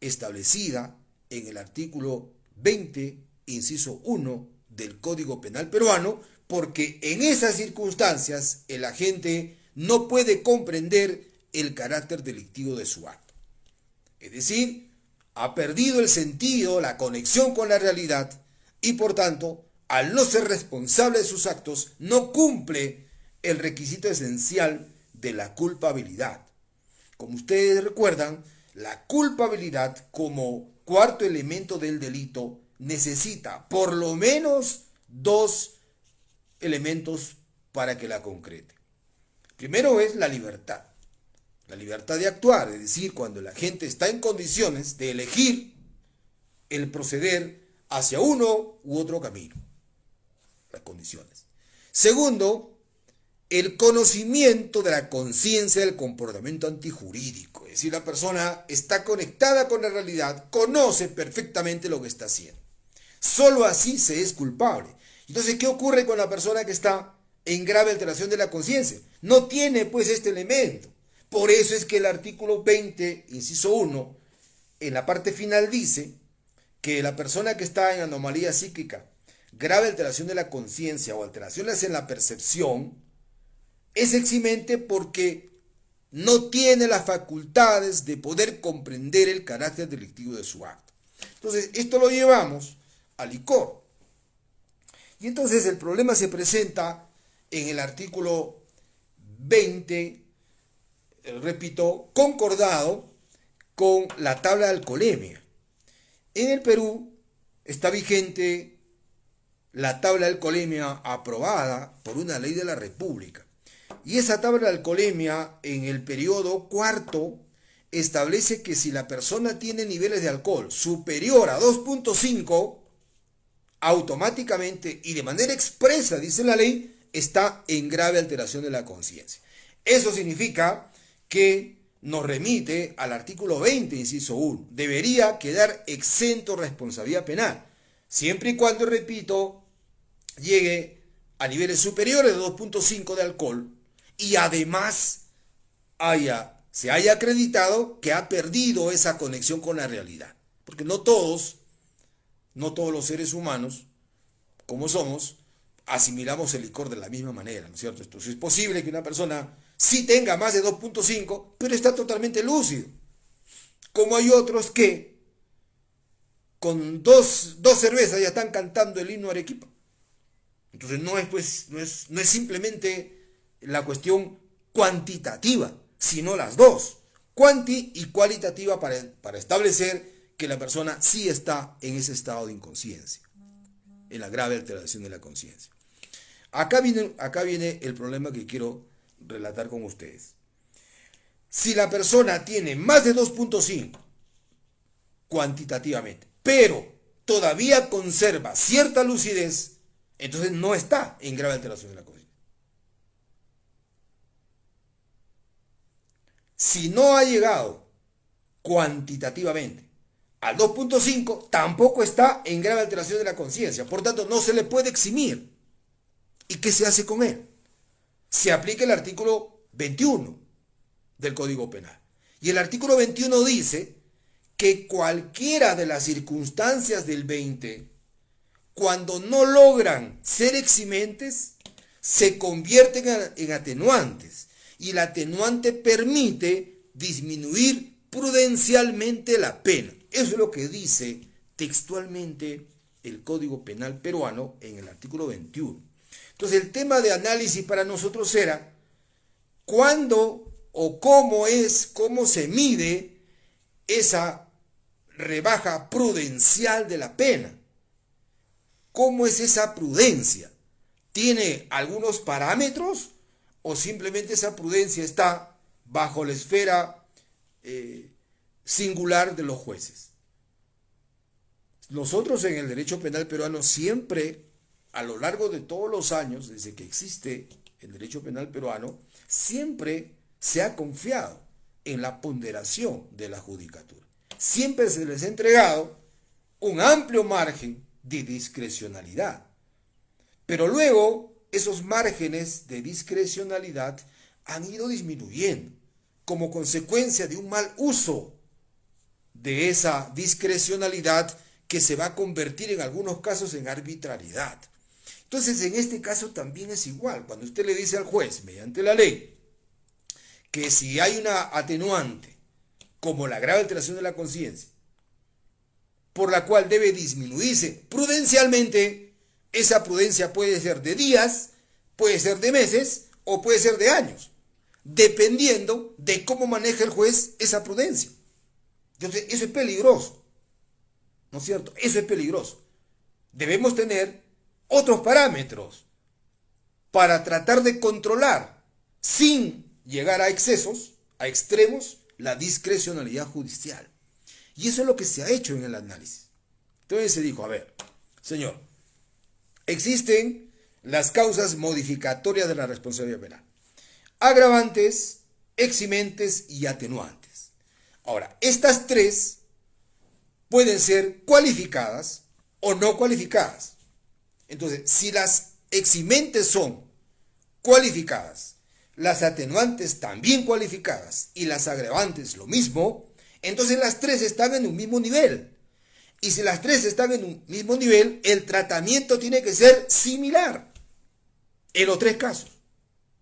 establecida en el artículo 20, inciso 1 del Código Penal peruano, porque en esas circunstancias el agente no puede comprender el carácter delictivo de su acto. Es decir, ha perdido el sentido, la conexión con la realidad, y por tanto, al no ser responsable de sus actos, no cumple el requisito esencial de la culpabilidad. Como ustedes recuerdan, la culpabilidad como cuarto elemento del delito necesita por lo menos dos elementos para que la concrete. Primero es la libertad de actuar, es decir, cuando la gente está en condiciones de elegir el proceder hacia uno u otro camino. Las condiciones. Segundo, el conocimiento de la conciencia del comportamiento antijurídico, es decir, la persona está conectada con la realidad, conoce perfectamente lo que está haciendo. Solo así se es culpable. Entonces, ¿qué ocurre con la persona que está en grave alteración de la conciencia? No tiene pues este elemento. Por eso es que el artículo 20, inciso 1, en la parte final dice que la persona que está en anomalía psíquica, grave alteración de la conciencia o alteraciones en la percepción, es eximente porque no tiene las facultades de poder comprender el carácter delictivo de su acto. Entonces, esto lo llevamos al licor. Y entonces el problema se presenta en el artículo 20, repito, concordado con la tabla de alcoholemia. En el Perú está vigente la tabla de alcoholemia aprobada por una ley de la República. Y esa tabla de alcoholemia en el periodo cuarto establece que si la persona tiene niveles de alcohol superior a 2.5, automáticamente y de manera expresa, dice la ley, está en grave alteración de la conciencia. Eso significa que nos remite al artículo 20, inciso 1. Debería quedar exento de responsabilidad penal, siempre y cuando, repito, llegue a niveles superiores de 2.5 de alcohol y además se haya acreditado que ha perdido esa conexión con la realidad. Porque no todos los seres humanos, como somos, asimilamos el licor de la misma manera, ¿no es cierto? Entonces es posible que una persona sí tenga más de 2.5, pero está totalmente lúcido. Como hay otros que con dos cervezas ya están cantando el himno Arequipa. Entonces no es simplemente la cuestión cuantitativa, sino las dos, cuanti y cualitativa, para establecer que la persona sí está en ese estado de inconsciencia, en la grave alteración de la conciencia. Acá viene el problema que quiero relatar con ustedes. Si la persona tiene más de 2.5 cuantitativamente, pero todavía conserva cierta lucidez, entonces no está en grave alteración de la conciencia. Si no ha llegado cuantitativamente al 2.5, tampoco está en grave alteración de la conciencia. Por tanto, no se le puede eximir. ¿Y qué se hace con él? Se aplica el artículo 21 del Código Penal. Y el artículo 21 dice que cualquiera de las circunstancias del 20, cuando no logran ser eximentes, se convierten en atenuantes. Y la atenuante permite disminuir prudencialmente la pena. Eso es lo que dice textualmente el Código Penal peruano en el artículo 21. Entonces el tema de análisis para nosotros era cuándo o cómo se mide esa rebaja prudencial de la pena. ¿Cómo es esa prudencia? ¿Tiene algunos parámetros o simplemente esa prudencia está bajo la esfera singular de los jueces? Nosotros en el derecho penal peruano siempre, a lo largo de todos los años, desde que existe el derecho penal peruano, siempre se ha confiado en la ponderación de la judicatura. Siempre se les ha entregado un amplio margen de discrecionalidad. Pero luego esos márgenes de discrecionalidad han ido disminuyendo como consecuencia de un mal uso de esa discrecionalidad que se va a convertir en algunos casos en arbitrariedad. Entonces, en este caso también es igual. Cuando usted le dice al juez, mediante la ley, que si hay una atenuante, como la grave alteración de la conciencia, por la cual debe disminuirse prudencialmente, esa prudencia puede ser de días, puede ser de meses o puede ser de años, dependiendo de cómo maneja el juez esa prudencia. Entonces, eso es peligroso, ¿no es cierto? Eso es peligroso. Debemos tener otros parámetros para tratar de controlar, sin llegar a excesos, a extremos, la discrecionalidad judicial. Y eso es lo que se ha hecho en el análisis. Entonces se dijo, a ver, señor, existen las causas modificatorias de la responsabilidad penal: agravantes, eximentes y atenuantes. Ahora, estas tres pueden ser cualificadas o no cualificadas. Entonces, si las eximentes son cualificadas, las atenuantes también cualificadas y las agravantes lo mismo, entonces las tres están en un mismo nivel. Y si las tres están en un mismo nivel, el tratamiento tiene que ser similar en los tres casos.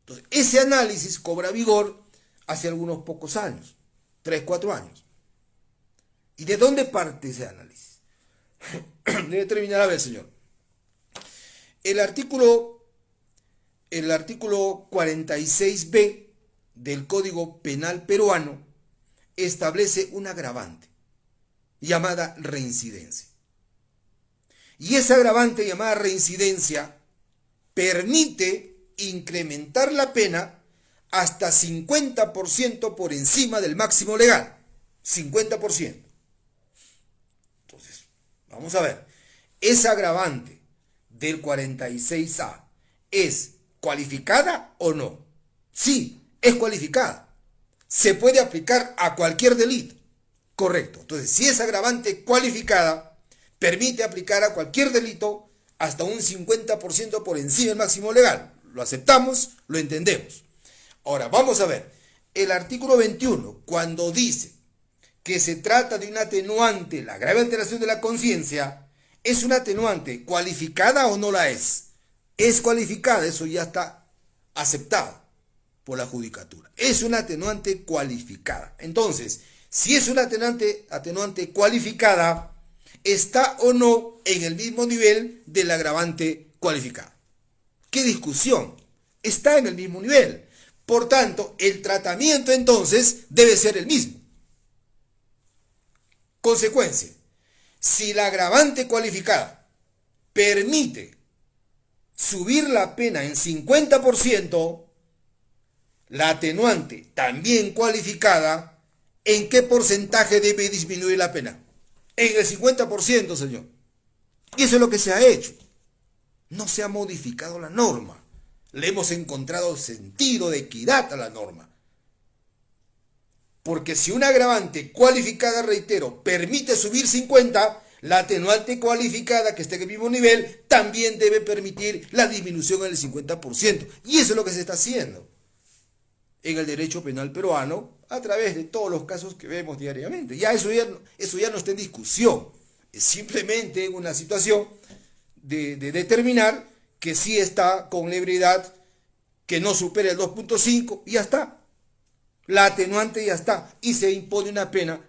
Entonces, ese análisis cobra vigor hace algunos pocos años, 3, 4 años. ¿Y de dónde parte ese análisis? Debe terminar, a ver, señor. El artículo 46b del Código Penal peruano establece un agravante llamada reincidencia. Y esa agravante llamada reincidencia permite incrementar la pena hasta 50% por encima del máximo legal. 50%. Entonces, vamos a ver. Esa agravante del 46A ¿es cualificada o no? Sí, es cualificada. Se puede aplicar a cualquier delito. Correcto. Entonces, si es agravante cualificada, permite aplicar a cualquier delito hasta un 50% por encima del máximo legal. Lo aceptamos, lo entendemos. Ahora, vamos a ver. El artículo 21, cuando dice que se trata de un atenuante, la grave alteración de la conciencia, ¿es una atenuante cualificada o no la es? Es cualificada, eso ya está aceptado por la judicatura. Es una atenuante cualificada. Entonces, si es una atenuante cualificada, ¿está o no en el mismo nivel del agravante cualificada? ¿Qué discusión? Está en el mismo nivel. Por tanto, el tratamiento entonces debe ser el mismo. Consecuencia, si la agravante cualificada permite subir la pena en 50%, la atenuante también cualificada, ¿en qué porcentaje debe disminuir la pena? En el 50%, señor. Y eso es lo que se ha hecho. No se ha modificado la norma. Le hemos encontrado sentido de equidad a la norma. Porque si una agravante cualificada, reitero, permite subir 50, la atenuante cualificada que esté en el mismo nivel también debe permitir la disminución en el 50%. Y eso es lo que se está haciendo en el derecho penal peruano a través de todos los casos que vemos diariamente. Eso ya no está en discusión. Es simplemente una situación de determinar que sí está con ebriedad que no supere el 2.5 y ya está. La atenuante ya está y se impone una pena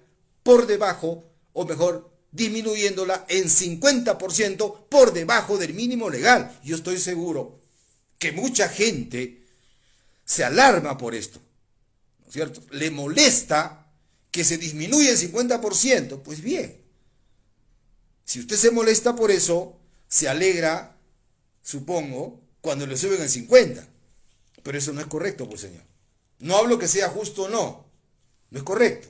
por debajo, o mejor, disminuyéndola en 50% por debajo del mínimo legal. Yo estoy seguro que mucha gente se alarma por esto, ¿no es cierto? Le molesta que se disminuya el 50%. Pues bien, si usted se molesta por eso, se alegra, supongo, cuando le suben el 50%. Pero eso no es correcto, pues señor. No hablo que sea justo o no. No es correcto.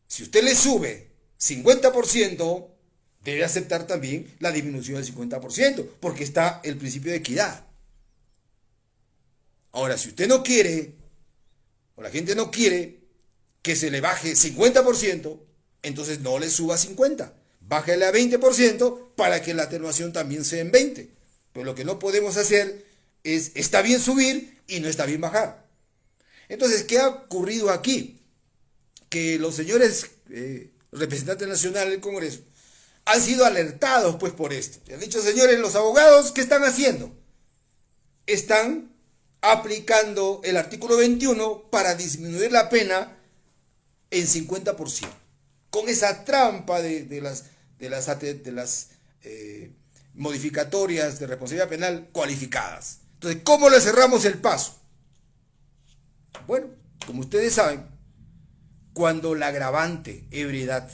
Si usted le sube 50%, debe aceptar también la disminución del 50%, porque está el principio de equidad. Ahora, si usted no quiere, o la gente no quiere que se le baje 50%, entonces no le suba 50%. Bájale a 20% para que la atenuación también sea en 20%. Pero lo que no podemos hacer es, está bien subir y no está bien bajar. Entonces, ¿qué ha ocurrido aquí? Que los señores representantes nacionales del Congreso han sido alertados pues por esto. Y han dicho, señores, los abogados, ¿qué están haciendo? Están aplicando el artículo 21 para disminuir la pena en 50%. Con esa trampa de las modificatorias de responsabilidad penal cualificadas. Entonces, ¿cómo le cerramos el paso? Bueno, como ustedes saben, cuando la agravante ebriedad,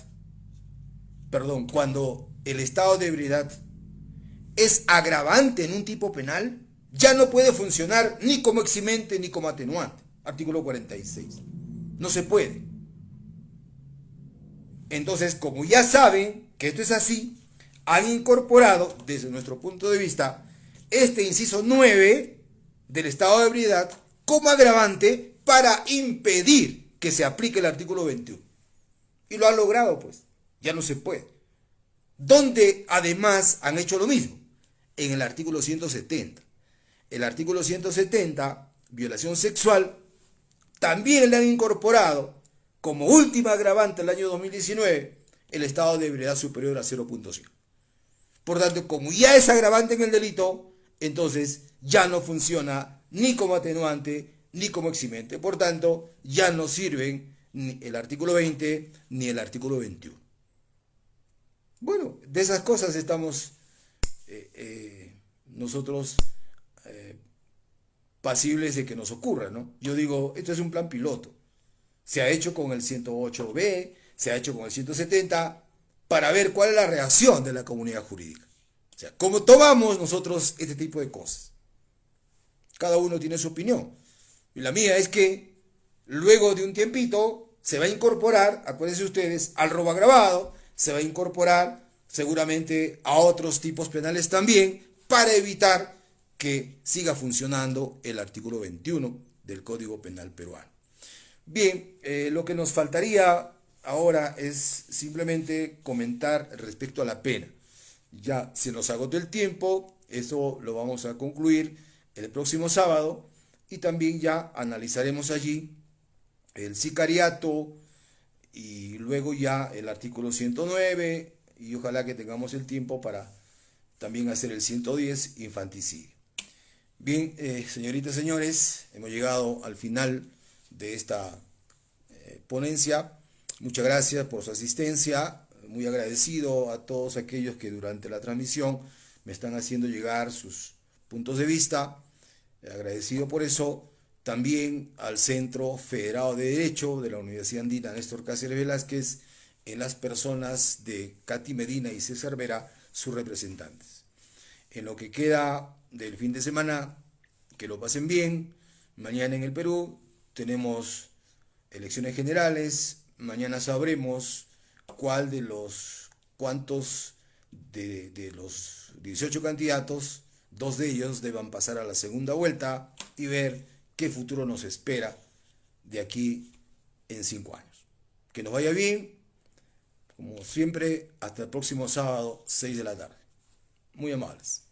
cuando el estado de ebriedad es agravante en un tipo penal, ya no puede funcionar ni como eximente ni como atenuante. Artículo 46. No se puede. Entonces, como ya saben que esto es así, han incorporado, desde nuestro punto de vista, este inciso 9 del estado de ebriedad como agravante para impedir que se aplique el artículo 21. Y lo han logrado, pues. Ya no se puede. Donde además han hecho lo mismo, en el artículo 170. El artículo 170, violación sexual, también le han incorporado como última agravante el año 2019 el estado de ebriedad superior a 0.5. Por tanto, como ya es agravante en el delito, entonces ya no funciona ni como atenuante ni como eximente. Por tanto, ya no sirven ni el artículo 20 ni el artículo 21. Bueno, de esas cosas estamos nosotros pasibles de que nos ocurra, ¿no? Yo digo, esto es un plan piloto. Se ha hecho con el 108B, se ha hecho con el 170, para ver cuál es la reacción de la comunidad jurídica. O sea, cómo tomamos nosotros este tipo de cosas. Cada uno tiene su opinión. Y la mía es que luego de un tiempito se va a incorporar, acuérdense ustedes, al robo agravado, se va a incorporar seguramente a otros tipos penales también, para evitar que siga funcionando el artículo 21 del Código Penal peruano. Bien, lo que nos faltaría ahora es simplemente comentar respecto a la pena. Ya se nos agotó el tiempo, eso lo vamos a concluir el próximo sábado y también ya analizaremos allí el sicariato y luego ya el artículo 109 y ojalá que tengamos el tiempo para también hacer el 110, infanticidio. Bien, señoritas y señores, hemos llegado al final de esta ponencia. Muchas gracias por su asistencia. Muy agradecido a todos aquellos que durante la transmisión me están haciendo llegar sus puntos de vista. Agradecido por eso. También al Centro Federado de Derecho de la Universidad Andina Néstor Cáceres Velázquez, en las personas de Katy Medina y César Vera, sus representantes. En lo que queda del fin de semana, que lo pasen bien. Mañana en el Perú tenemos elecciones generales. Mañana sabremos cuál de los cuántos de los 18 candidatos, 2 de ellos deban pasar a la segunda vuelta y ver qué futuro nos espera de aquí en 5 años. Que nos vaya bien, como siempre, hasta el próximo sábado, 6 de la tarde. Muy amables.